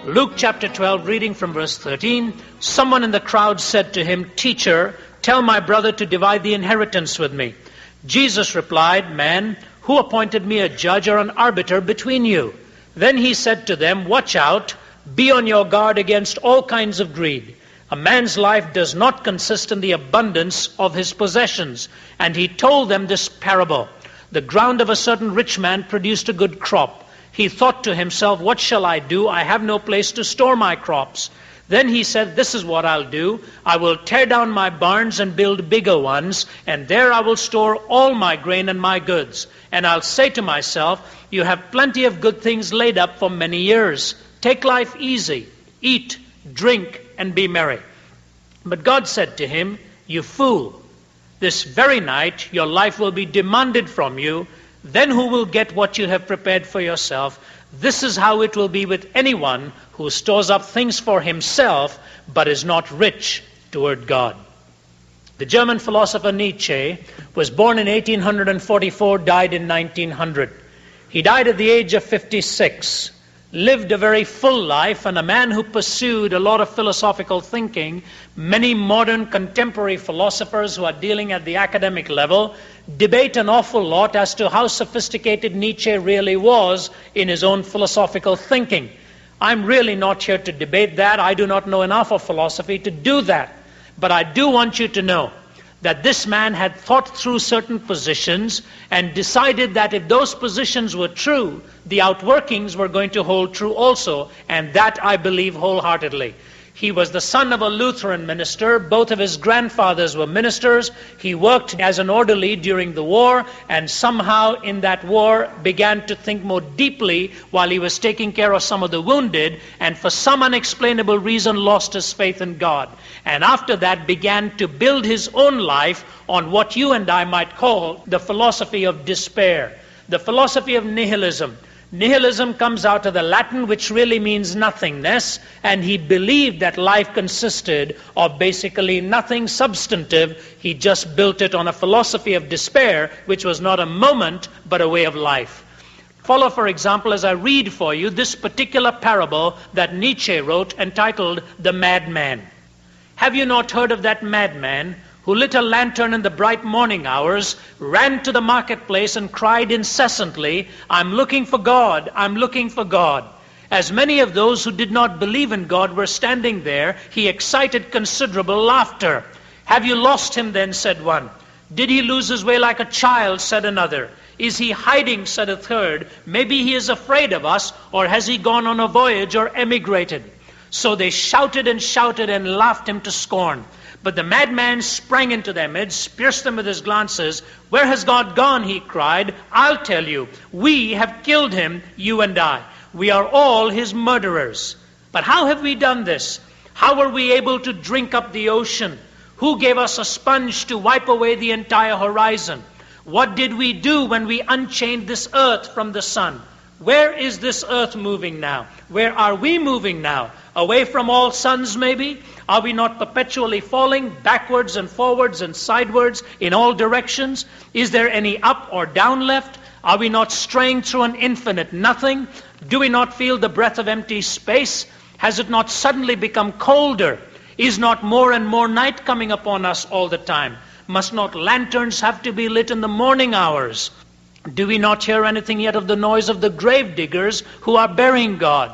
Luke chapter 12, reading from verse 13. Someone in the crowd said to him, "Teacher, tell my brother to divide the inheritance with me." Jesus replied, "Man, who appointed me a judge or an arbiter between you?" Then he said to them, "Watch out, be on your guard against all kinds of greed. A man's life does not consist in the abundance of his possessions." And he told them this parable. The ground of a certain rich man produced a good crop. He thought to himself, "What shall I do? I have no place to store my crops." Then he said, "This is what I'll do. I will tear down my barns and build bigger ones, and there I will store all my grain and my goods. And I'll say to myself, you have plenty of good things laid up for many years. Take life easy, eat, drink, and be merry." But God said to him, "You fool, this very night your life will be demanded from you. Then who will get what you have prepared for yourself? This is how it will be with anyone who stores up things for himself but is not rich toward God." The German philosopher Nietzsche was born in 1844, died in 1900. He died at the age of 56. Lived a very full life, and a man who pursued a lot of philosophical thinking. Many modern contemporary philosophers who are dealing at the academic level debate an awful lot as to how sophisticated Nietzsche really was in his own philosophical thinking. I'm really not here to debate that. I do not know enough of philosophy to do that. But I do want you to know that this man had thought through certain positions and decided that if those positions were true, the outworkings were going to hold true also, and that I believe wholeheartedly. He was the son of a Lutheran minister. Both of his grandfathers were ministers. He worked as an orderly during the war, and somehow in that war began to think more deeply while he was taking care of some of the wounded, and for some unexplainable reason lost his faith in God. And after that began to build his own life on what you and I might call the philosophy of despair, the philosophy of nihilism. Nihilism comes out of the Latin, which really means nothingness, and he believed that life consisted of basically nothing substantive. He just built it on a philosophy of despair, which was not a moment, but a way of life. Follow, for example, as I read for you this particular parable that Nietzsche wrote entitled "The Madman." Have you not heard of that madman who lit a lantern in the bright morning hours, ran to the marketplace and cried incessantly, "I'm looking for God, I'm looking for God." As many of those who did not believe in God were standing there, he excited considerable laughter. "Have you lost him then?" said one. "Did he lose his way like a child?" said another. "Is he hiding?" said a third. "Maybe he is afraid of us, or has he gone on a voyage or emigrated?" So they shouted and laughed him to scorn. But the madman sprang into their midst, pierced them with his glances. "Where has God gone?" he cried. "I'll tell you. We have killed him, you and I. We are all his murderers." But how have we done this? How were we able to drink up the ocean? Who gave us a sponge to wipe away the entire horizon? What did we do when we unchained this earth from the sun? Where is this earth moving now? Where are we moving now? Away from all suns, maybe? Are we not perpetually falling backwards and forwards and sidewards in all directions? Is there any up or down left? Are we not straying through an infinite nothing? Do we not feel the breath of empty space? Has it not suddenly become colder? Is not more and more night coming upon us all the time? Must not lanterns have to be lit in the morning hours? Do we not hear anything yet of the noise of the grave diggers who are burying God?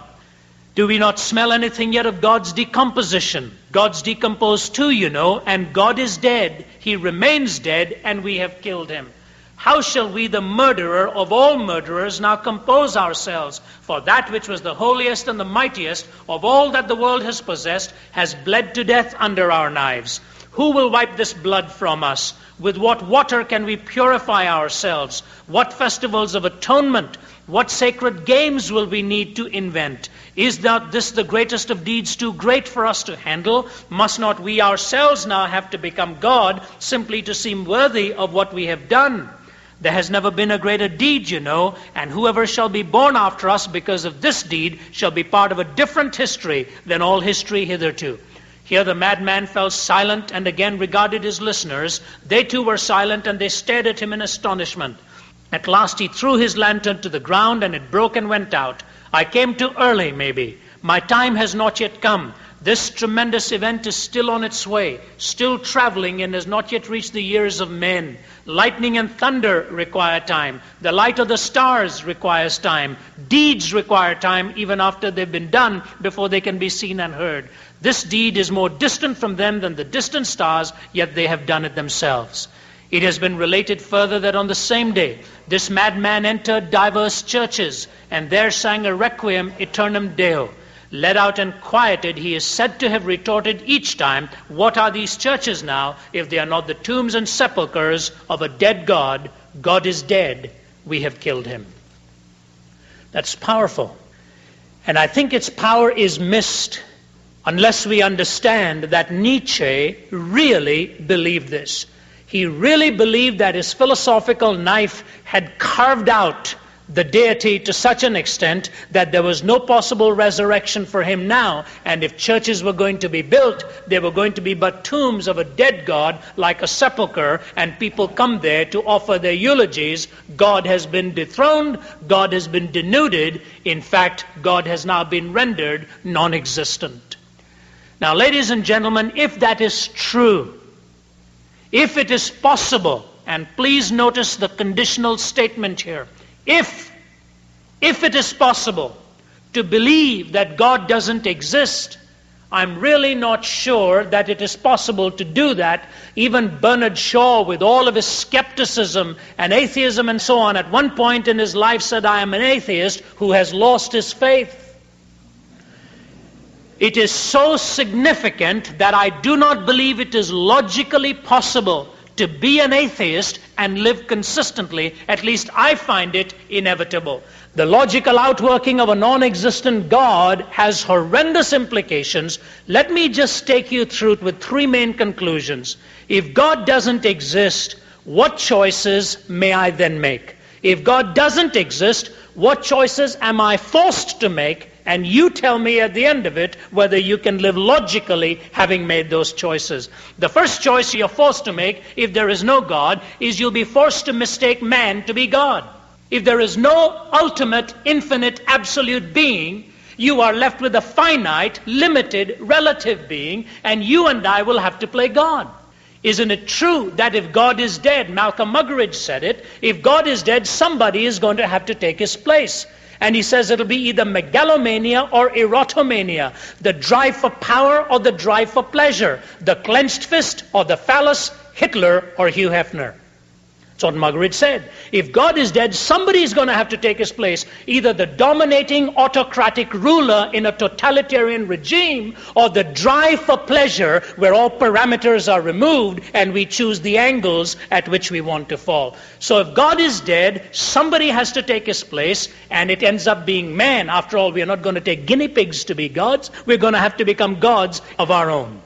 Do we not smell anything yet of God's decomposition? God's decomposed too, you know, and God is dead. He remains dead, and we have killed him. How shall we, the murderer of all murderers, now compose ourselves? For that which was the holiest and the mightiest of all that the world has possessed has bled to death under our knives. Who will wipe this blood from us? With what water can we purify ourselves? What festivals of atonement? What sacred games will we need to invent? Is not this the greatest of deeds too great for us to handle? Must not we ourselves now have to become God simply to seem worthy of what we have done? There has never been a greater deed, you know, and whoever shall be born after us because of this deed shall be part of a different history than all history hitherto. Here the madman fell silent and again regarded his listeners. They too were silent, and they stared at him in astonishment. At last he threw his lantern to the ground, and it broke and went out. "I came too early, maybe, My time has not yet come. This tremendous event is still on its way, still traveling, and has not yet reached the ears of men. Lightning and thunder require time. The light of the stars requires time. Deeds require time even after they've been done before they can be seen and heard. This deed is more distant from them than the distant stars, yet they have done it themselves. It has been related further that on the same day, this madman entered diverse churches and there sang a requiem aeternam Deo. Led out and quieted, he is said to have retorted each time, what are these churches now if they are not the tombs and sepulchres of a dead God? God is dead, we have killed him. That's powerful. And I think its power is missed unless we understand that Nietzsche really believed this. He really believed that his philosophical knife had carved out the deity to such an extent that there was no possible resurrection for him now. And if churches were going to be built, they were going to be but tombs of a dead God, like a sepulchre, and people come there to offer their eulogies. God has been dethroned, God has been denuded. In fact, God has now been rendered non-existent. Now, ladies and gentlemen, if that is true, if it is possible, and please notice the conditional statement here, if it is possible to believe that God doesn't exist, I'm really not sure that it is possible to do that. Even Bernard Shaw, with all of his skepticism and atheism and so on, at one point in his life said, I am an atheist who has lost his faith. It is so significant that I do not believe it is logically possible to be an atheist and live consistently. At least I find it inevitable. The logical outworking of a non-existent God has horrendous implications. Let me just take you through it with three main conclusions. If God doesn't exist, what choices may I then make? If God doesn't exist, what choices am I forced to make? And you tell me at the end of it whether you can live logically having made those choices. The first choice you're forced to make, if there is no God, is you'll be forced to mistake man to be God. If there is no ultimate, infinite, absolute being, you are left with a finite, limited, relative being, and you and I will have to play God. Isn't it true that if God is dead, Malcolm Muggeridge said it, if God is dead, somebody is going to have to take his place. And he says it'll be either megalomania or erotomania, the drive for power or the drive for pleasure, the clenched fist or the phallus, Hitler or Hugh Hefner. That's what Muggeridge said. If God is dead, somebody is going to have to take his place, either the dominating autocratic ruler in a totalitarian regime or the drive for pleasure where all parameters are removed and we choose the angles at which we want to fall. So if God is dead, somebody has to take his place, and it ends up being man. After all, we are not going to take guinea pigs to be gods. We're going to have to become gods of our own.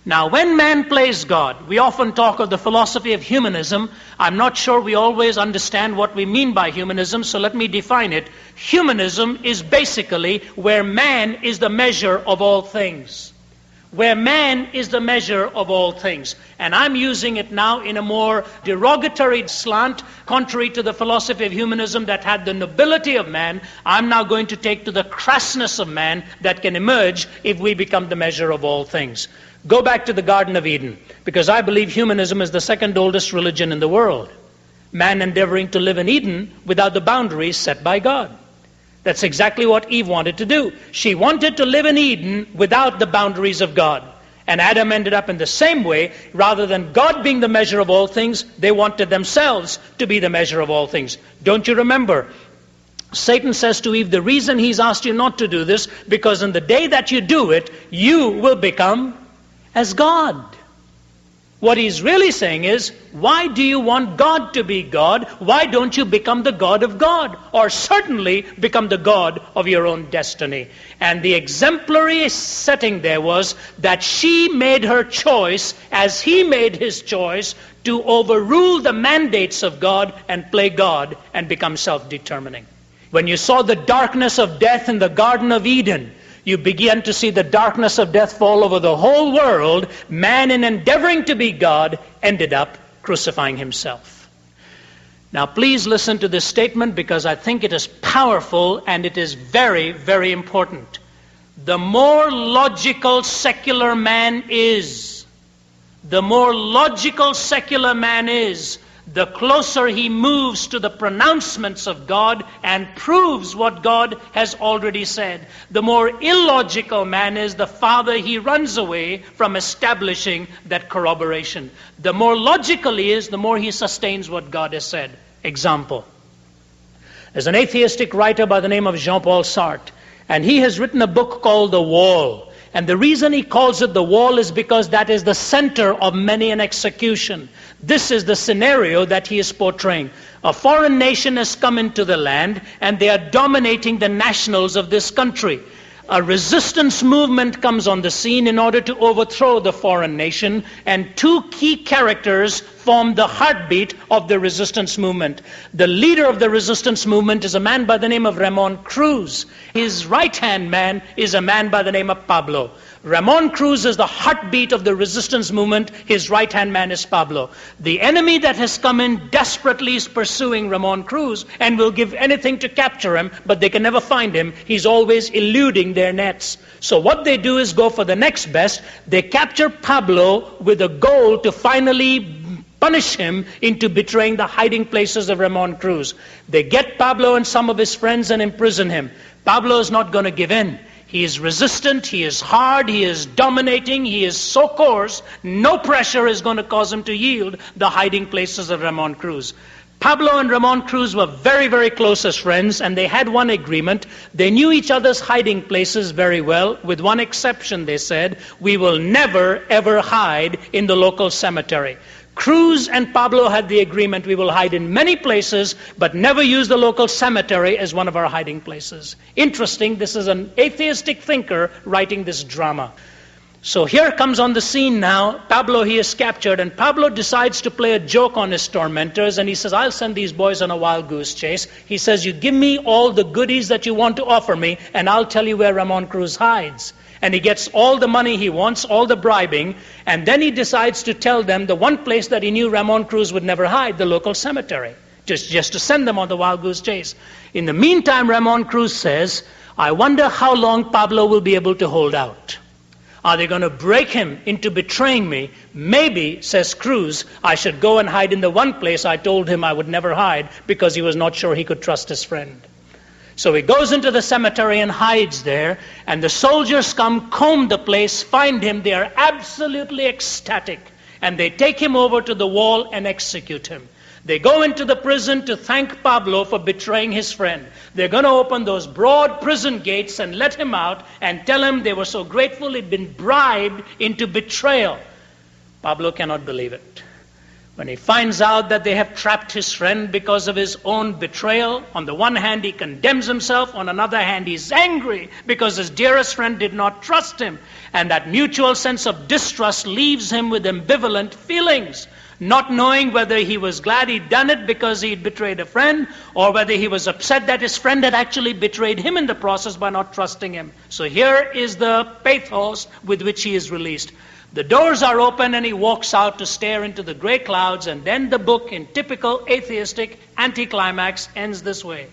Now, when man plays God, we often talk of the philosophy of humanism. I'm not sure we always understand what we mean by humanism, so let me define it. Humanism is basically where man is the measure of all things. Where man is the measure of all things. And I'm using it now in a more derogatory slant, contrary to the philosophy of humanism that had the nobility of man. I'm now going to take to the crassness of man that can emerge if we become the measure of all things. Go back to the Garden of Eden, because I believe humanism is the second oldest religion in the world. Man endeavoring to live in Eden without the boundaries set by God. That's exactly what Eve wanted to do. She wanted to live in Eden without the boundaries of God. And Adam ended up in the same way. Rather than God being the measure of all things, they wanted themselves to be the measure of all things. Don't you remember? Satan says to Eve, the reason he's asked you not to do this, because in the day that you do it, you will become as God. What he's really saying is, why do you want God to be God? Why don't you become the God of God? Or certainly become the God of your own destiny. And the exemplary setting there was that she made her choice as he made his choice to overrule the mandates of God and play God and become self-determining. When you saw the darkness of death in the Garden of Eden, you began to see the darkness of death fall over the whole world. Man, in endeavoring to be God, ended up crucifying himself. Now, please listen to this statement, because I think it is powerful and it is very, very important. The more logical secular man is, the more logical secular man is, the closer he moves to the pronouncements of God and proves what God has already said. The more illogical man is, the farther he runs away from establishing that corroboration. The more logical he is, the more he sustains what God has said. Example. There's an atheistic writer by the name of Jean-Paul Sartre, and he has written a book called The Wall. And the reason he calls it the wall is because that is the center of many an execution. This is the scenario that he is portraying. A foreign nation has come into the land and they are dominating the nationals of this country. A resistance movement comes on the scene in order to overthrow the foreign nation, and two key characters form the heartbeat of the resistance movement. The leader of the resistance movement is a man by the name of Ramon Cruz. His right-hand man is a man by the name of Pablo. Ramon Cruz is the heartbeat of the resistance movement. His right-hand man is Pablo. The enemy that has come in desperately is pursuing Ramon Cruz and will give anything to capture him, but they can never find him. He's always eluding their nets. So what they do is go for the next best. They capture Pablo with a goal to finally punish him into betraying the hiding places of Ramon Cruz. They get Pablo and some of his friends and imprison him. Pablo is not going to give in. He is resistant, he is hard, he is dominating, he is so coarse, no pressure is going to cause him to yield the hiding places of Ramon Cruz. Pablo and Ramon Cruz were very, very close as friends, and they had one agreement. They knew each other's hiding places very well, with one exception. They said, we will never, ever hide in the local cemetery. Cruz and Pablo had the agreement, we will hide in many places, but never use the local cemetery as one of our hiding places. Interesting, this is an atheistic thinker writing this drama. So here comes on the scene now, Pablo, he is captured, and Pablo decides to play a joke on his tormentors, and he says, I'll send these boys on a wild goose chase. He says, you give me all the goodies that you want to offer me, and I'll tell you where Ramon Cruz hides. And he gets all the money he wants, all the bribing, and then he decides to tell them the one place that he knew Ramon Cruz would never hide, the local cemetery, just to send them on the wild goose chase. In the meantime, Ramon Cruz says, I wonder how long Pablo will be able to hold out. Are they going to break him into betraying me? Maybe, says Cruz, I should go and hide in the one place I told him I would never hide because he was not sure he could trust his friend. So he goes into the cemetery and hides there, and the soldiers come, comb the place, find him. They are absolutely ecstatic, and they take him over to the wall and execute him. They go into the prison to thank Pablo for betraying his friend. They're going to open those broad prison gates and let him out and tell him they were so grateful he'd been bribed into betrayal. Pablo cannot believe it. When he finds out that they have trapped his friend because of his own betrayal, on the one hand he condemns himself, on another hand he's angry because his dearest friend did not trust him. And that mutual sense of distrust leaves him with ambivalent feelings, not knowing whether he was glad he'd done it because he'd betrayed a friend, or whether he was upset that his friend had actually betrayed him in the process by not trusting him. So here is the pathos with which he is released. The doors are open and he walks out to stare into the gray clouds, and then the book, in typical atheistic anticlimax, ends this way.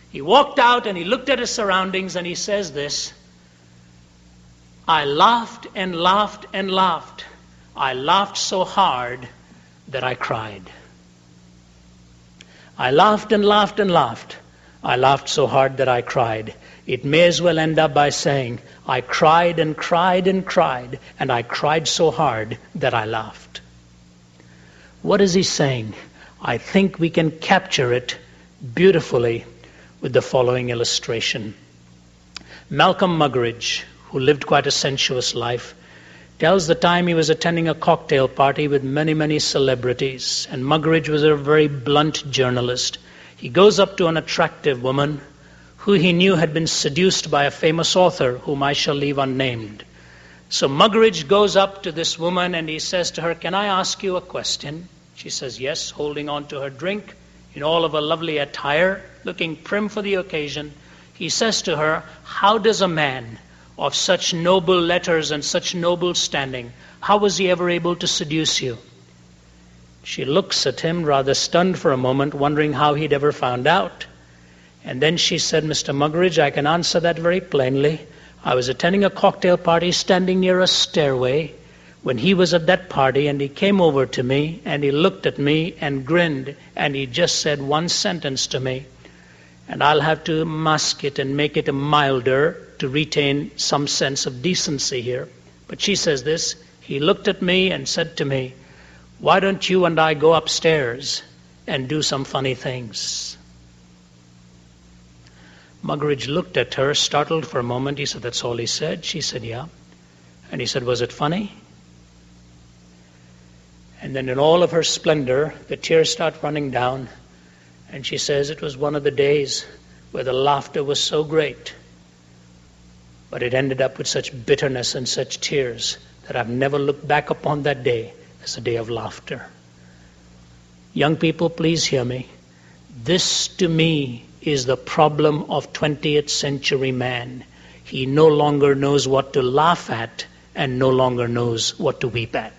He walked out and he looked at his surroundings and he says this, I laughed and laughed and laughed. I laughed so hard that I cried. I laughed and laughed and laughed. I laughed so hard that I cried. It may as well end up by saying, I cried and cried and cried, and I cried so hard that I laughed. What is he saying? I think we can capture it beautifully with the following illustration. Malcolm Muggeridge, who lived quite a sensuous life, tells the time he was attending a cocktail party with many, many celebrities, and Muggeridge was a very blunt journalist. He goes up to an attractive woman who he knew had been seduced by a famous author whom I shall leave unnamed. So Muggeridge goes up to this woman and he says to her, can I ask you a question? She says yes, holding on to her drink in all of her lovely attire, looking prim for the occasion. He says to her, how does a man of such noble letters and such noble standing, how was he ever able to seduce you? She looks at him rather stunned for a moment, wondering how he'd ever found out. And then she said, Mr. Muggeridge, I can answer that very plainly. I was attending a cocktail party standing near a stairway when he was at that party, and he came over to me and he looked at me and grinned, and he just said one sentence to me, and I'll have to mask it and make it milder to retain some sense of decency here. But she says this: he looked at me and said to me, "Why don't you and I go upstairs and do some funny things?" Muggeridge looked at her, startled for a moment. He said, "That's all he said?" She said, "Yeah." And he said, "Was it funny?" And then in all of her splendor, the tears start running down. And she says, "It was one of the days where the laughter was so great, but it ended up with such bitterness and such tears that I've never looked back upon that day as a day of laughter." Young people, please hear me. This, to me, is the problem of 20th century man. He no longer knows what to laugh at and no longer knows what to weep at.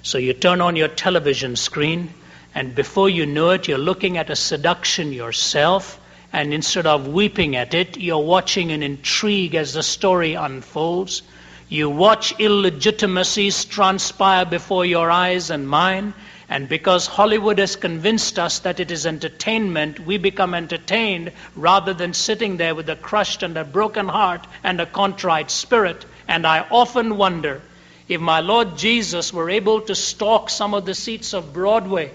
So you turn on your television screen, and before you know it, you're looking at a seduction yourself, and instead of weeping at it, you're watching an intrigue as the story unfolds. You watch illegitimacies transpire before your eyes and mine, and because Hollywood has convinced us that it is entertainment, we become entertained rather than sitting there with a crushed and a broken heart and a contrite spirit. And I often wonder, if my Lord Jesus were able to stalk some of the seats of Broadway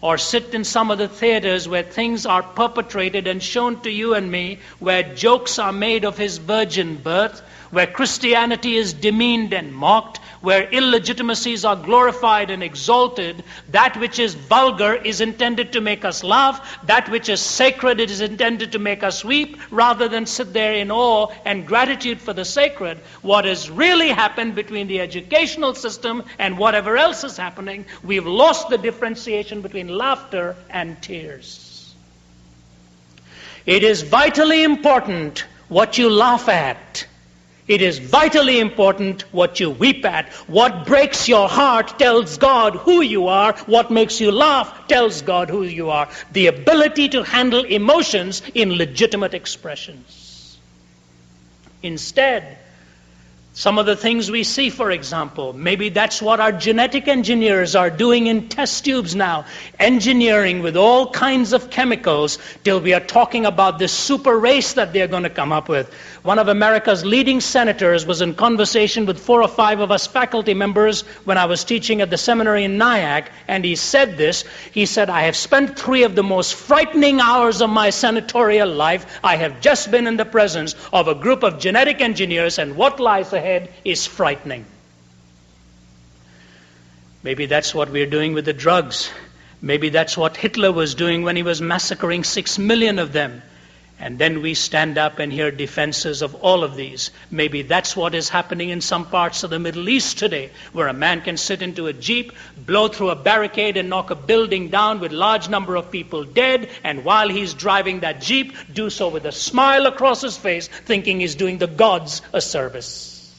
or sit in some of the theaters where things are perpetrated and shown to you and me, where jokes are made of his virgin birth, where Christianity is demeaned and mocked, where illegitimacies are glorified and exalted, that which is vulgar is intended to make us laugh, that which is sacred is intended to make us weep, rather than sit there in awe and gratitude for the sacred. What has really happened between the educational system and whatever else is happening, we've lost the differentiation between laughter and tears. It is vitally important what you laugh at. It is vitally important what you weep at. What breaks your heart tells God who you are. What makes you laugh tells God who you are. The ability to handle emotions in legitimate expressions. Instead, some of the things we see, for example, maybe that's what our genetic engineers are doing in test tubes now, engineering with all kinds of chemicals till we are talking about this super race that they're going to come up with. One of America's leading senators was in conversation with 4 or 5 of us faculty members when I was teaching at the seminary in Nyack, and he said this. He said, "I have spent 3 of the most frightening hours of my senatorial life. I have just been in the presence of a group of genetic engineers, and what lies ahead is frightening." Maybe that's what we're doing with the drugs. Maybe that's what Hitler was doing when he was massacring 6 million of them. And then we stand up and hear defenses of all of these. Maybe that's what is happening in some parts of the Middle East today, where a man can sit into a jeep, blow through a barricade and knock a building down with large number of people dead, and while he's driving that jeep, do so with a smile across his face, thinking he's doing the gods a service.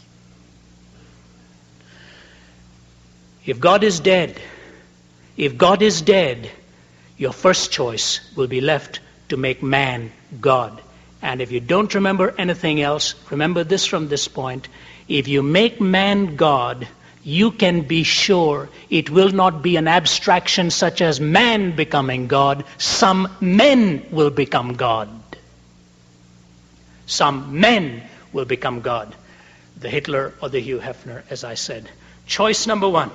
If God is dead, your first choice will be left to make man God. And if you don't remember anything else, remember this from this point. If you make man God, you can be sure it will not be an abstraction such as man becoming God. Some men will become God. Some men will become God. The Hitler or the Hugh Hefner, as I said. Choice number 1,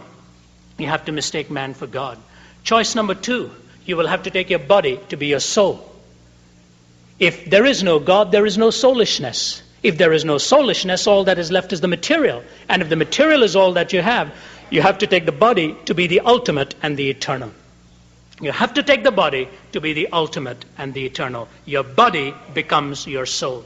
you have to mistake man for God. Choice number 2, you will have to take your body to be your soul. If there is no God, there is no soulishness. If there is no soulishness, all that is left is the material. And if the material is all that you have to take the body to be the ultimate and the eternal. You have to take the body to be the ultimate and the eternal. Your body becomes your soul.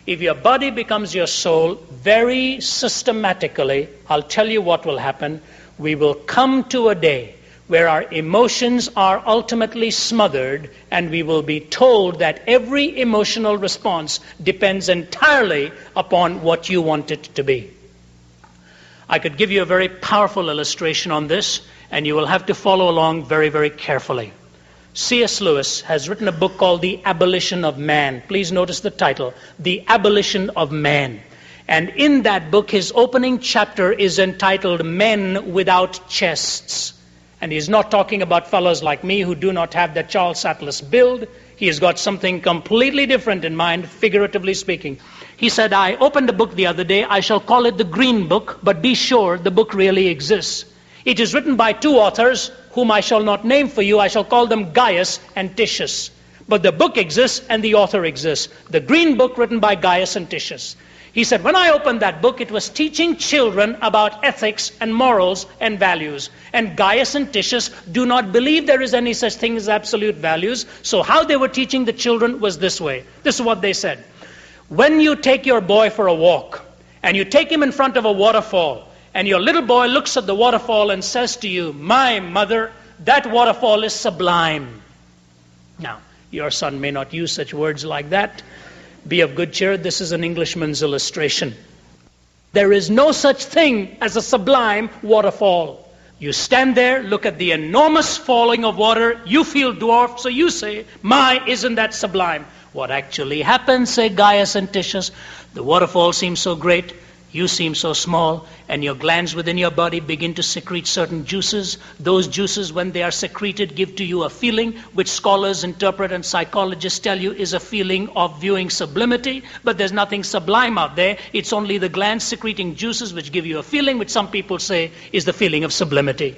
If your body becomes your soul, very systematically, I'll tell you what will happen. We will come to a day where our emotions are ultimately smothered, and we will be told that every emotional response depends entirely upon what you want it to be. I could give you a very powerful illustration on this, and you will have to follow along very, very carefully. C.S. Lewis has written a book called The Abolition of Man. Please notice the title, The Abolition of Man. And in that book, his opening chapter is entitled Men Without Chests. And he's not talking about fellows like me who do not have the Charles Atlas build. He has got something completely different in mind, figuratively speaking. He said, I opened a book the other day. I shall call it the Green Book, but be sure the book really exists. It is written by two authors, whom I shall not name for you. I shall call them Gaius and Titius. But the book exists and the author exists. The Green Book written by Gaius and Titius. He said, when I opened that book, it was teaching children about ethics and morals and values. And Gaius and Titius do not believe there is any such thing as absolute values. So how they were teaching the children was this way. This is what they said. When you take your boy for a walk, and you take him in front of a waterfall, and your little boy looks at the waterfall and says to you, my mother, that waterfall is sublime. Now, your son may not use such words like that. Be of good cheer, this is an Englishman's illustration. There is no such thing as a sublime waterfall. You stand there, look at the enormous falling of water, you feel dwarfed, so you say, my, isn't that sublime? What actually happens, say Gaius and Titius, the waterfall seems so great, you seem so small, and your glands within your body begin to secrete certain juices. Those juices, when they are secreted, give to you a feeling, which scholars interpret and psychologists tell you is a feeling of viewing sublimity, but there's nothing sublime out there. It's only the glands secreting juices which give you a feeling, which some people say is the feeling of sublimity.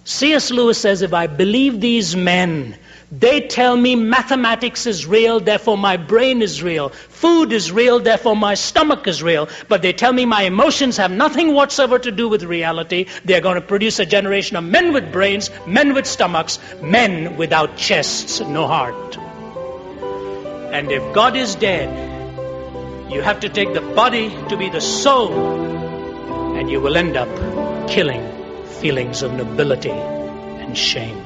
C.S. Lewis says, if I believe these men, they tell me mathematics is real, therefore my brain is real. Food is real, therefore my stomach is real. But they tell me my emotions have nothing whatsoever to do with reality. They're going to produce a generation of men with brains, men with stomachs, men without chests, no heart. And if God is dead, you have to take the body to be the soul, and you will end up killing feelings of nobility and shame.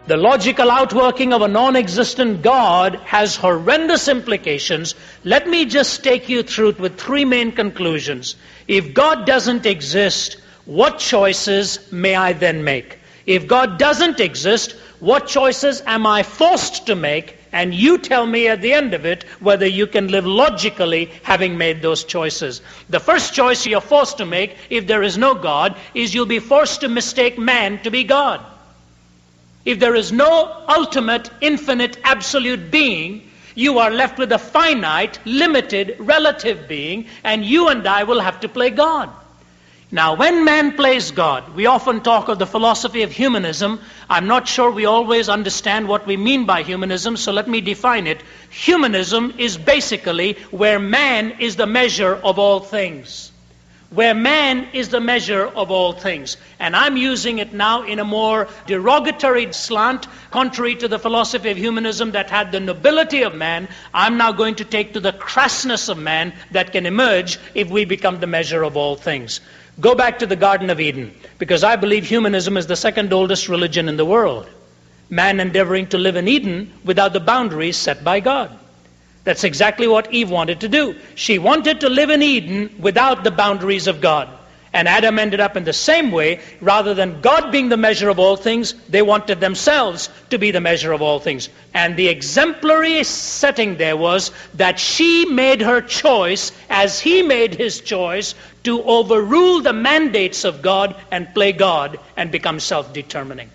The logical outworking of a non-existent God has horrendous implications. Let me just take you through it with three main conclusions. If God doesn't exist, what choices may I then make? If God doesn't exist, what choices am I forced to make? And you tell me at the end of it whether you can live logically having made those choices. The first choice you're forced to make, if there is no God, is you'll be forced to mistake man to be God. If there is no ultimate, infinite, absolute being, you are left with a finite, limited, relative being, and you and I will have to play God. Now, when man plays God, we often talk of the philosophy of humanism. I'm not sure we always understand what we mean by humanism, so let me define it. Humanism is basically where man is the measure of all things. Where man is the measure of all things. And I'm using it now in a more derogatory slant, contrary to the philosophy of humanism that had the nobility of man. I'm now going to take to the crassness of man that can emerge if we become the measure of all things. Go back to the Garden of Eden, because I believe humanism is the second oldest religion in the world. Man endeavoring to live in Eden without the boundaries set by God. That's exactly what Eve wanted to do. She wanted to live in Eden without the boundaries of God. And Adam ended up in the same way. Rather than God being the measure of all things, they wanted themselves to be the measure of all things. And the exemplary setting there was that she made her choice as he made his choice to overrule the mandates of God and play God and become self-determining.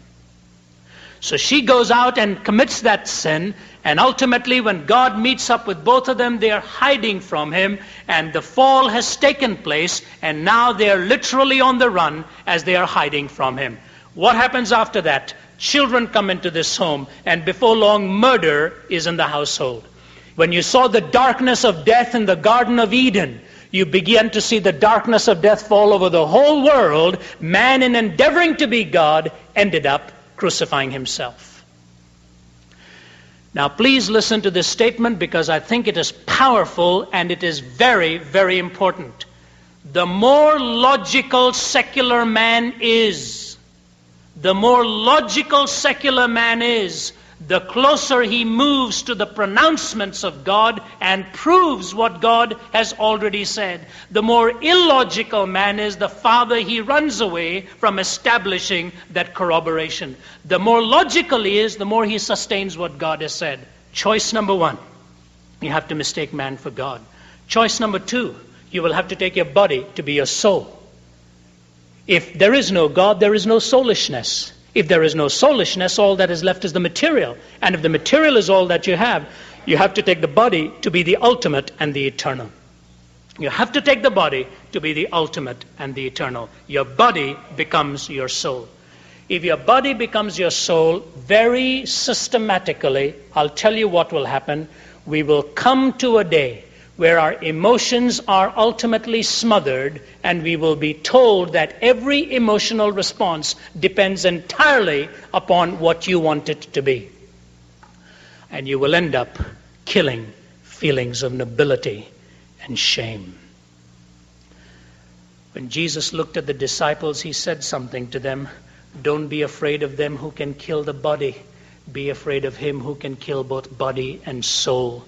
So she goes out and commits that sin, and ultimately when God meets up with both of them, they are hiding from him, and the fall has taken place, and now they are literally on the run as they are hiding from him. What happens after that? Children come into this home, and before long murder is in the household. When you saw the darkness of death in the Garden of Eden, you begin to see the darkness of death fall over the whole world. Man, in endeavoring to be God, ended up crucifying himself. Now please listen to this statement, because I think it is powerful and it is very, very important. The more logical secular man is, the more logical secular man is, the closer he moves to the pronouncements of God and proves what God has already said. The more illogical man is, the farther he runs away from establishing that corroboration. The more logical he is, the more he sustains what God has said. Choice number one, you have to mistake man for God. Choice number two, you will have to take your body to be your soul. If there is no God, there is no soulishness. If there is no soulishness, all that is left is the material. And if the material is all that you have to take the body to be the ultimate and the eternal. You have to take the body to be the ultimate and the eternal. Your body becomes your soul. If your body becomes your soul, very systematically, I'll tell you what will happen. We will come to a day where our emotions are ultimately smothered, and we will be told that every emotional response depends entirely upon what you want it to be. And you will end up killing feelings of nobility and shame. When Jesus looked at the disciples, he said something to them. Don't be afraid of them who can kill the body. Be afraid of him who can kill both body and soul.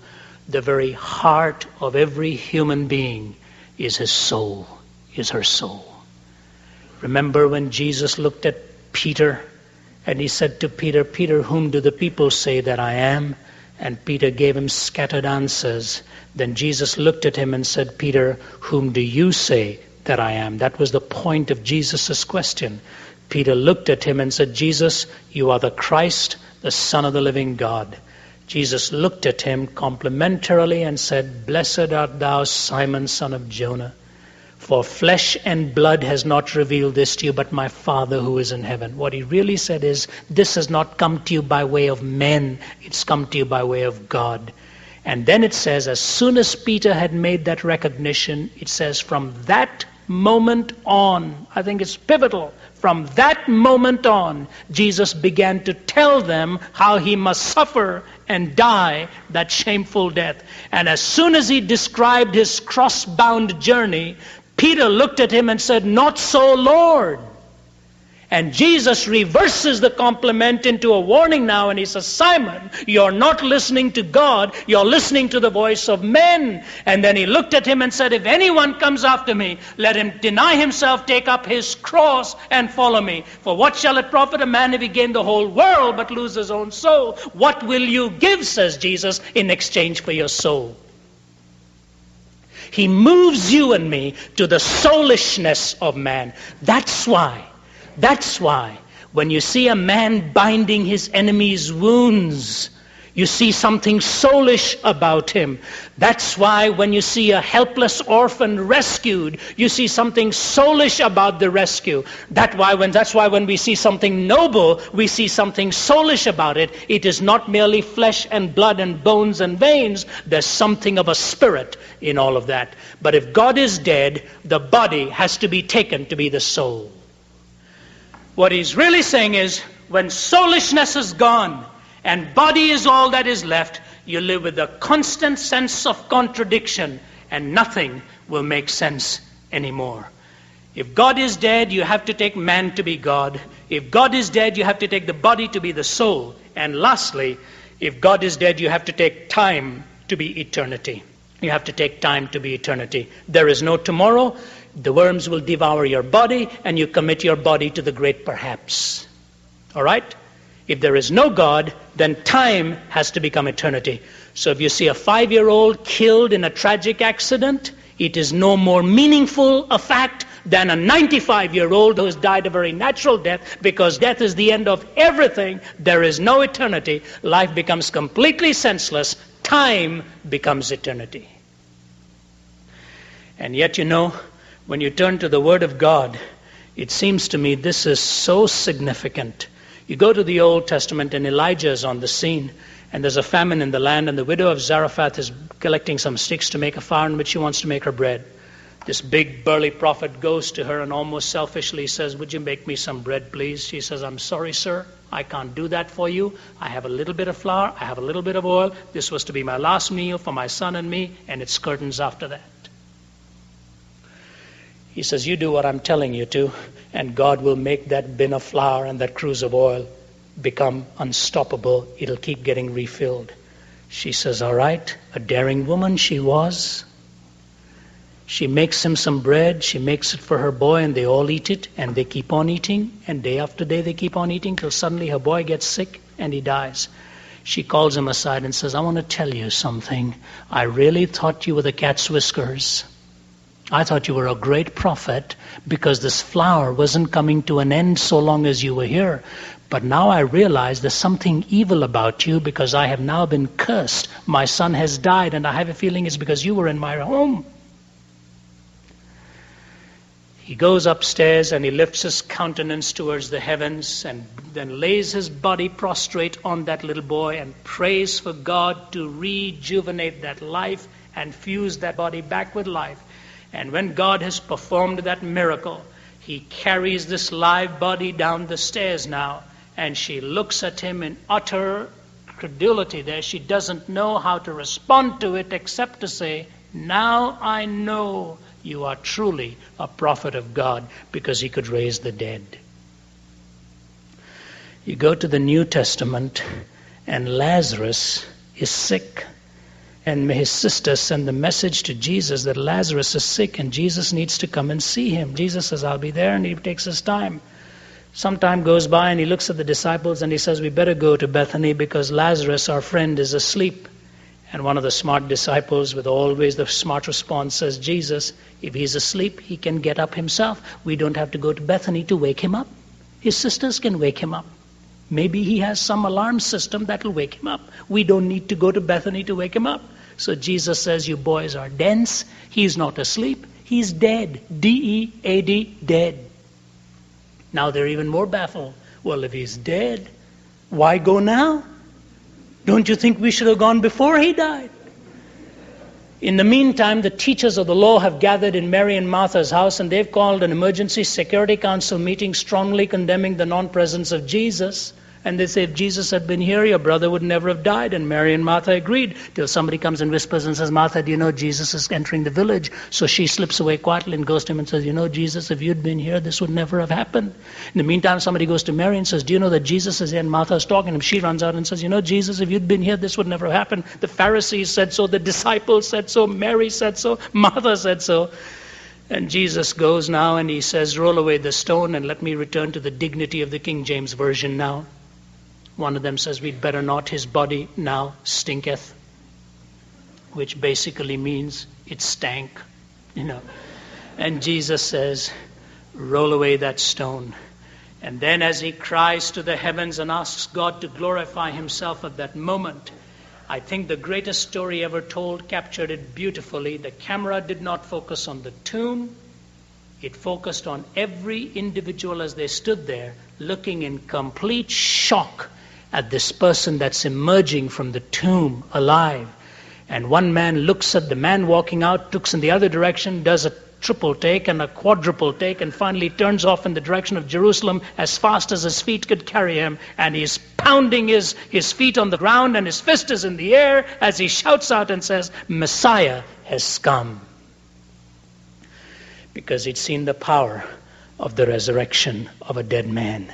The very heart of every human being is his soul, is her soul. Remember when Jesus looked at Peter and he said to Peter, Peter, whom do the people say that I am? And Peter gave him scattered answers. Then Jesus looked at him and said, Peter, whom do you say that I am? That was the point of Jesus' question. Peter looked at him and said, Jesus, you are the Christ, the Son of the living God. Jesus looked at him complimentarily and said, Blessed art thou, Simon, son of Jonah, for flesh and blood has not revealed this to you, but my Father who is in heaven. What he really said is, this has not come to you by way of men, it's come to you by way of God. And then it says, as soon as Peter had made that recognition, it says, from that moment on, I think it's pivotal, from that moment on, Jesus began to tell them how he must suffer and die that shameful death. And as soon as he described his cross-bound journey, Peter looked at him and said, not so, Lord. And Jesus reverses the compliment into a warning now, and he says, Simon, you're not listening to God, you're listening to the voice of men. And then he looked at him and said, if anyone comes after me, let him deny himself, take up his cross, and follow me. For what shall it profit a man if he gain the whole world but lose his own soul? What will you give, says Jesus, in exchange for your soul? He moves you and me to the soulishness of man. That's why when you see a man binding his enemy's wounds, you see something soulish about him. That's why when you see a helpless orphan rescued, you see something soulish about the rescue. That's why when we see something noble, we see something soulish about it. It is not merely flesh and blood and bones and veins. There's something of a spirit in all of that. But if God is dead, the body has to be taken to be the soul. What he's really saying is, when soulishness is gone and body is all that is left, you live with a constant sense of contradiction, and nothing will make sense anymore. If God is dead, you have to take man to be God. If God is dead, you have to take the body to be the soul. And lastly, if God is dead, you have to take time to be eternity. You have to take time to be eternity. There is no tomorrow. The worms will devour your body, and you commit your body to the great perhaps. All right? If there is no God, then time has to become eternity. So if you see a 5-year-old killed in a tragic accident, it is no more meaningful a fact than a 95-year-old who has died a very natural death, because death is the end of everything. There is no eternity. Life becomes completely senseless. Time becomes eternity. And yet, when you turn to the Word of God, it seems to me this is so significant. You go to the Old Testament and Elijah is on the scene, and there's a famine in the land, and the widow of Zarephath is collecting some sticks to make a fire in which she wants to make her bread. This big burly prophet goes to her and almost selfishly says, would you make me some bread, please? She says, I'm sorry, sir, I can't do that for you. I have a little bit of flour, I have a little bit of oil. This was to be my last meal for my son and me, and it's curtains after that. He says, you do what I'm telling you to, and God will make that bin of flour and that cruse of oil become unstoppable. It'll keep getting refilled. She says, all right, a daring woman she was. She makes him some bread, she makes it for her boy, and they all eat it, and they keep on eating, and day after day they keep on eating, till suddenly her boy gets sick and he dies. She calls him aside and says, I want to tell you something. I really thought you were the cat's whiskers. I thought you were a great prophet because this flower wasn't coming to an end so long as you were here. But now I realize there's something evil about you because I have now been cursed. My son has died, and I have a feeling it's because you were in my home. He goes upstairs and he lifts his countenance towards the heavens and then lays his body prostrate on that little boy and prays for God to rejuvenate that life and fuse that body back with life. And when God has performed that miracle, he carries this live body down the stairs now, and she looks at him in utter credulity there. She doesn't know how to respond to it except to say, now I know you are truly a prophet of God, because he could raise the dead. You go to the New Testament, and Lazarus is sick. And his sister sent the message to Jesus that Lazarus is sick and Jesus needs to come and see him. Jesus says, I'll be there, and he takes his time. Some time goes by and he looks at the disciples and he says, we better go to Bethany because Lazarus, our friend, is asleep. And one of the smart disciples, with always the smart response, says, Jesus, if he's asleep, he can get up himself. We don't have to go to Bethany to wake him up. His sisters can wake him up. Maybe he has some alarm system that will wake him up. We don't need to go to Bethany to wake him up. So Jesus says, you boys are dense. He's not asleep. He's dead. D-E-A-D, dead. Now they're even more baffled. Well, if he's dead, why go now? Don't you think we should have gone before he died? In the meantime, the teachers of the law have gathered in Mary and Martha's house, and they've called an emergency security council meeting strongly condemning the non-presence of Jesus. And they say, if Jesus had been here, your brother would never have died. And Mary and Martha agreed, till somebody comes and whispers and says, Martha, do you know Jesus is entering the village? So she slips away quietly and goes to him and says, you know, Jesus, if you'd been here, this would never have happened. In the meantime, somebody goes to Mary and says, do you know that Jesus is here? And Martha is talking to him. She runs out and says, you know, Jesus, if you'd been here, this would never have happened. The Pharisees said so, the disciples said so, Mary said so, Martha said so. And Jesus goes now and he says, roll away the stone and let me return to the dignity of the King James Version now. One of them says, we'd better not, his body now stinketh, which basically means it stank, And Jesus says, roll away that stone. And then as he cries to the heavens and asks God to glorify himself at that moment, I think the greatest story ever told captured it beautifully. The camera did not focus on the tomb. It focused on every individual as they stood there, looking in complete shock at this person that's emerging from the tomb alive. And one man looks at the man walking out, looks in the other direction, does a triple take and a quadruple take, and finally turns off in the direction of Jerusalem as fast as his feet could carry him. And he's pounding his feet on the ground and his fist is in the air as he shouts out and says, Messiah has come. Because he'd seen the power of the resurrection of a dead man.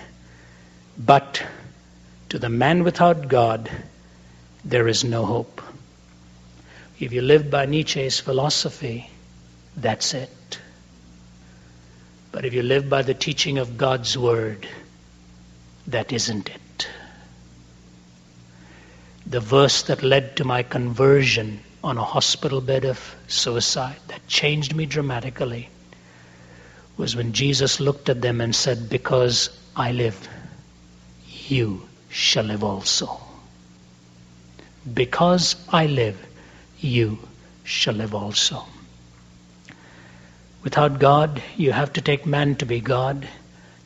But to the man without God, there is no hope. If you live by Nietzsche's philosophy, that's it. But if you live by the teaching of God's word, that isn't it. The verse that led to my conversion on a hospital bed of suicide, that changed me dramatically, was when Jesus looked at them and said, because I live, you shall live also. Because I live, you shall live also. Without God, you have to take man to be God.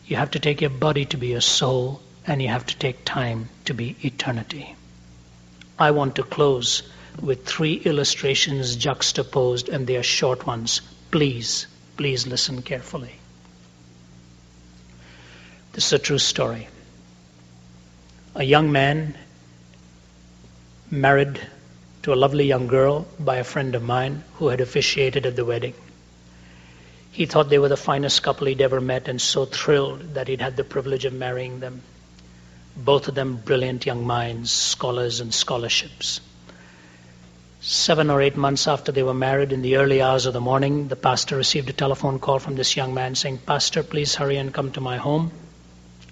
You have to take your body to be your soul, and you have to take time to be eternity. I want to close with 3 illustrations juxtaposed, and they are short ones. Please listen carefully. This is a true story. A young man married to a lovely young girl by a friend of mine who had officiated at the wedding. He thought they were the finest couple he'd ever met and so thrilled that he'd had the privilege of marrying them. Both of them brilliant young minds, scholars and scholarships. 7 or 8 months after they were married, in the early hours of the morning, the pastor received a telephone call from this young man saying, "Pastor, please hurry and come to my home."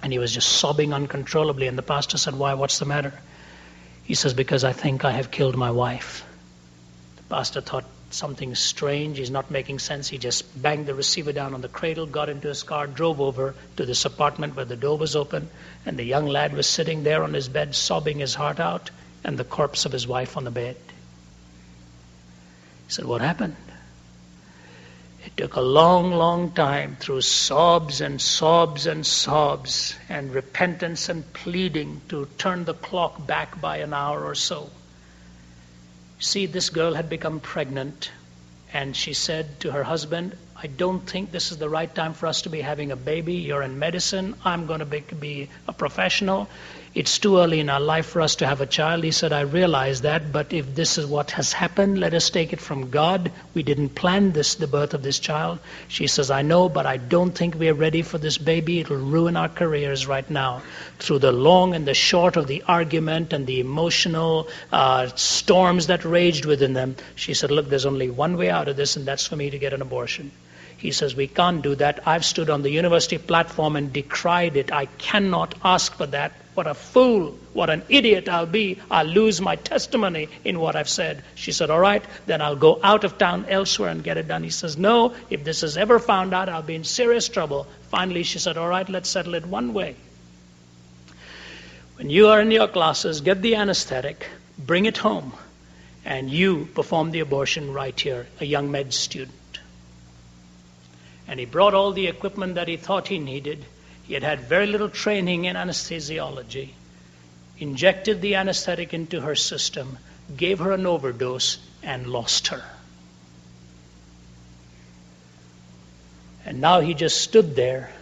And he was just sobbing uncontrollably. And the pastor said, "Why? What's the matter?" He says, "Because I think I have killed my wife." The pastor thought something strange. He's not making sense. He just banged the receiver down on the cradle, got into his car, drove over to this apartment where the door was open, and the young lad was sitting there on his bed, sobbing his heart out, and the corpse of his wife on the bed. He said, "What happened?" It took a long, long time, through sobs and sobs and sobs and repentance and pleading, to turn the clock back by an hour or so. See, this girl had become pregnant, and she said to her husband, "I don't think this is the right time for us to be having a baby. You're in medicine. I'm going to be a professional. It's too early in our life for us to have a child." He said, "I realize that, but if this is what has happened, let us take it from God. We didn't plan the birth of this child." She says, "I know, but I don't think we're ready for this baby. It'll ruin our careers right now." Through the long and the short of the argument and the emotional storms that raged within them, she said, "Look, there's only one way out of this, and that's for me to get an abortion." He says, "We can't do that. I've stood on the university platform and decried it. I cannot ask for that. What a fool, what an idiot I'll be. I'll lose my testimony in what I've said." She said, "All right, then I'll go out of town elsewhere and get it done." He says, "No, if this is ever found out, I'll be in serious trouble." Finally, she said, "All right, let's settle it one way. When you are in your classes, get the anesthetic, bring it home, and you perform the abortion right here," a young med student. And he brought all the equipment that he thought he needed. He had had very little training in anesthesiology, injected the anesthetic into her system, gave her an overdose, and lost her. And now he just stood there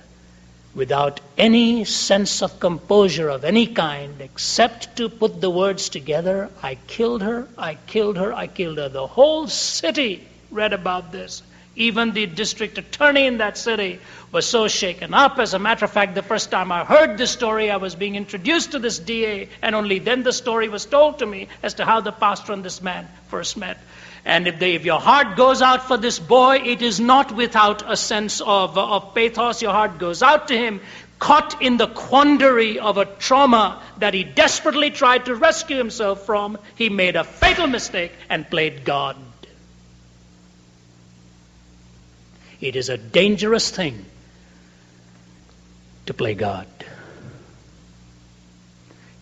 without any sense of composure of any kind, except to put the words together, "I killed her, I killed her, I killed her." The whole city read about this. Even the district attorney in that city was so shaken up. As a matter of fact, the first time I heard this story, I was being introduced to this DA, and only then the story was told to me as to how the pastor and this man first met. And if your heart goes out for this boy, it is not without a sense of pathos. Your heart goes out to him, caught in the quandary of a trauma that he desperately tried to rescue himself from. He made a fatal mistake and played God. It is a dangerous thing to play God.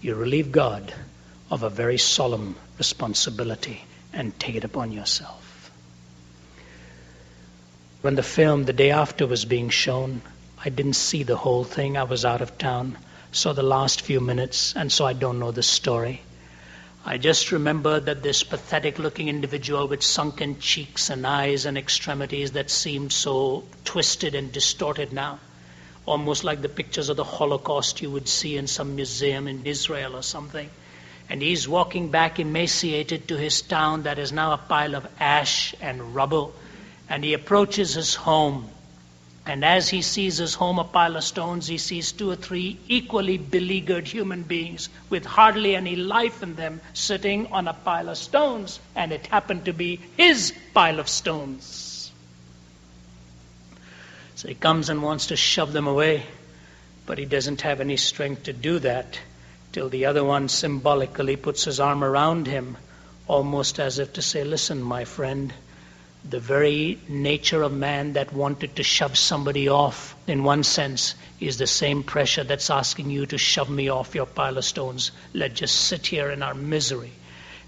You relieve God of a very solemn responsibility and take it upon yourself. When the film the day after was being shown, I didn't see the whole thing. I was out of town, saw the last few minutes, and so I don't know the story. I just remember that this pathetic-looking individual with sunken cheeks and eyes and extremities that seemed so twisted and distorted now, almost like the pictures of the Holocaust you would see in some museum in Israel or something. And he's walking back emaciated to his town that is now a pile of ash and rubble. And he approaches his home. And as he sees his home a pile of stones, he sees 2 or 3 equally beleaguered human beings with hardly any life in them sitting on a pile of stones. And it happened to be his pile of stones. So he comes and wants to shove them away, but he doesn't have any strength to do that till the other one symbolically puts his arm around him, almost as if to say, "Listen, my friend, the very nature of man that wanted to shove somebody off, in one sense, is the same pressure that's asking you to shove me off your pile of stones. Let's just sit here in our misery."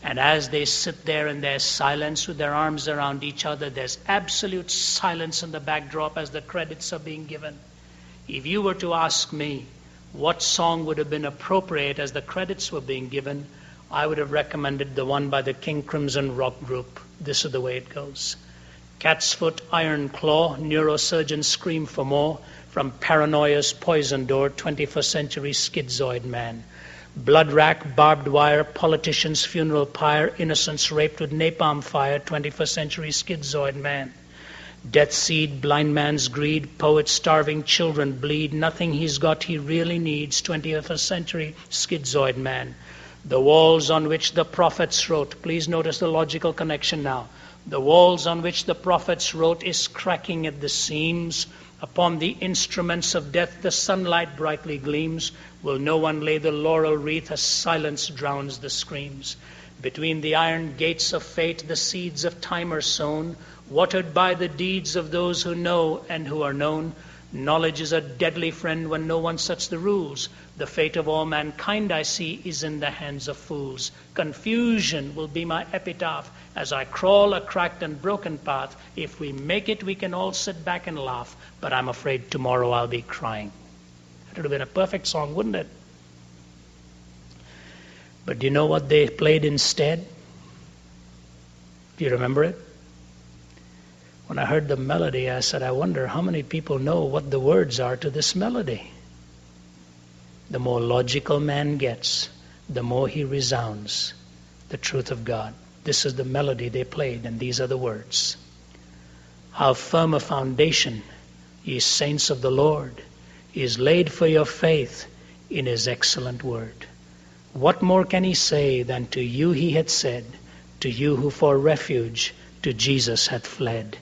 And as they sit there in their silence with their arms around each other, there's absolute silence in the backdrop as the credits are being given. If you were to ask me what song would have been appropriate as the credits were being given, I would have recommended the one by the King Crimson Rock Group. This is the way it goes. Cat's foot, iron claw, neurosurgeons scream for more. From paranoia's poison door, 21st century schizoid man. Blood rack, barbed wire, politician's funeral pyre, innocents raped with napalm fire, 21st century schizoid man. Death's seed, blind man's greed, poet's starving children bleed. Nothing he's got he really needs, 20th century schizoid man. The walls on which the prophets wrote, please notice the logical connection now. The walls on which the prophets wrote is cracking at the seams. Upon the instruments of death the sunlight brightly gleams. Will no one lay the laurel wreath as silence drowns the screams? Between the iron gates of fate the seeds of time are sown, watered by the deeds of those who know and who are known. Knowledge is a deadly friend when no one sets the rules. The fate of all mankind, I see, is in the hands of fools. Confusion will be my epitaph as I crawl a cracked and broken path. If we make it, we can all sit back and laugh, but I'm afraid tomorrow I'll be crying. That would have been a perfect song, wouldn't it? But do you know what they played instead? Do you remember it? When I heard the melody, I said, I wonder how many people know what the words are to this melody. The more logical man gets, the more he resounds the truth of God. This is the melody they played, and these are the words. How firm a foundation, ye saints of the Lord, is laid for your faith in his excellent word. What more can he say than to you he had said, to you who for refuge to Jesus hath fled?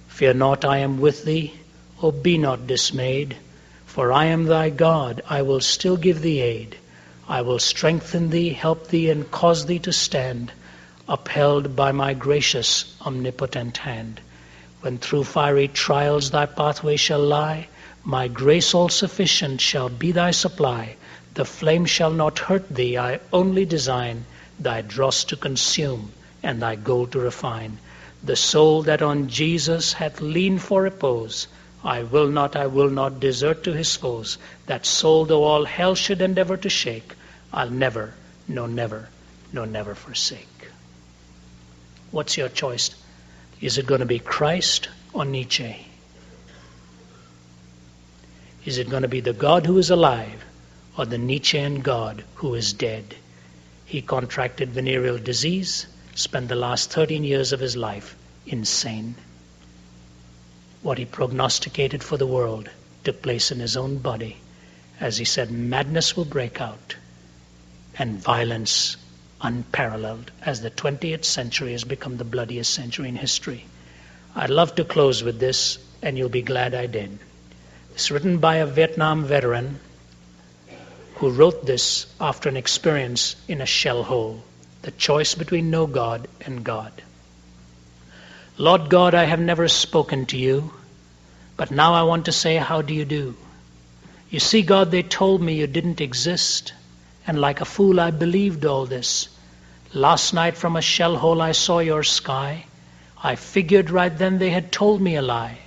Fear not, I am with thee, O be not dismayed, for I am thy God, I will still give thee aid. I will strengthen thee, help thee, and cause thee to stand, upheld by my gracious, omnipotent hand. When through fiery trials thy pathway shall lie, my grace all sufficient shall be thy supply. The flame shall not hurt thee, I only design thy dross to consume and thy gold to refine. The soul that on Jesus hath leaned for repose, I will not desert to his foes. That soul, though all hell should endeavor to shake, I'll never, no never, no never forsake. What's your choice? Is it going to be Christ or Nietzsche? Is it going to be the God who is alive or the Nietzschean God who is dead? He contracted venereal disease, spent the last 13 years of his life insane. What he prognosticated for the world took place in his own body. As he said, madness will break out and violence unparalleled, as the 20th century has become the bloodiest century in history. I'd love to close with this, and you'll be glad I did. It's written by a Vietnam veteran who wrote this after an experience in a shell hole, the choice between no God and God. Lord God, I have never spoken to you, but now I want to say, how do you do? You see, God, they told me you didn't exist, and like a fool I believed all this. Last night from a shell hole I saw your sky. I figured right then they had told me a lie.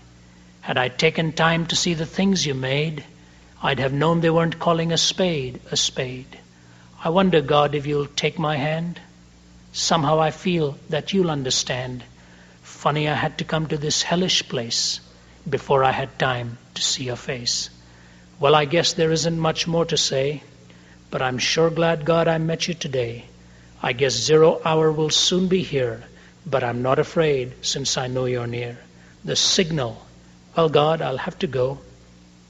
Had I taken time to see the things you made, I'd have known they weren't calling a spade a spade. I wonder, God, if you'll take my hand. Somehow I feel that you'll understand. Funny I had to come to this hellish place before I had time to see your face. Well, I guess there isn't much more to say, but I'm sure glad, God, I met you today. I guess 0 hour will soon be here, but I'm not afraid since I know you're near. The signal, well, God, I'll have to go.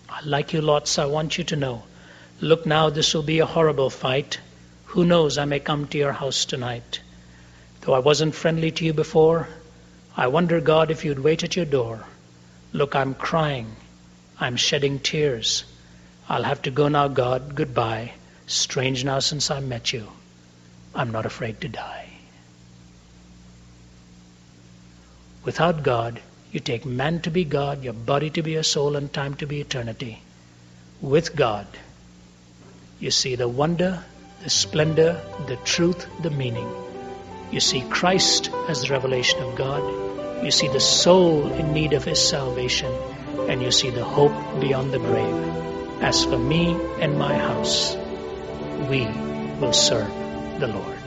I like you lots, I want you to know. Look now, this will be a horrible fight. Who knows, I may come to your house tonight. Though I wasn't friendly to you before, I wonder, God, if you'd wait at your door. Look, I'm crying. I'm shedding tears. I'll have to go now, God. Goodbye. Strange now since I met you. I'm not afraid to die. Without God, you take man to be God, your body to be a soul, and time to be eternity. With God, you see the wonder, the splendor, the truth, the meaning. You see Christ as the revelation of God. You see the soul in need of his salvation. And you see the hope beyond the grave. As for me and my house, we will serve the Lord.